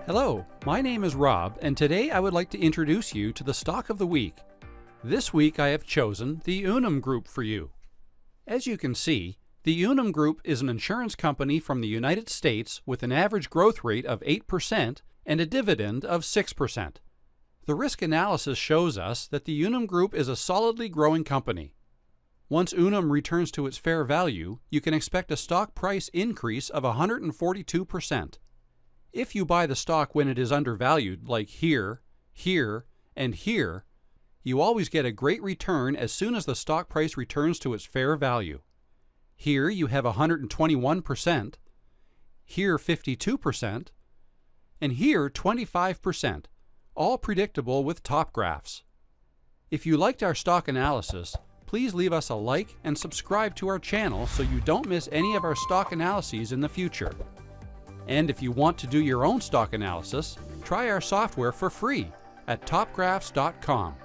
Hello, my name is Rob, and today I would like to introduce you to the stock of the week. This week I have chosen the Unum Group for you. As you can see, the Unum Group is an insurance company from the United States with an average growth rate of 8% and a dividend of 6%. The risk analysis shows us that the Unum Group is a solidly growing company. Once Unum returns to its fair value, you can expect a stock price increase of 142%. If you buy the stock when it is undervalued, like here, here, and here, you always get a great return as soon as the stock price returns to its fair value. Here you have 121%, here 52%, and here 25%, all predictable with TopGraphs. If you liked our stock analysis, please leave us a like and subscribe to our channel so you don't miss any of our stock analyses in the future. And if you want to do your own stock analysis, try our software for free at TopGraphs.com.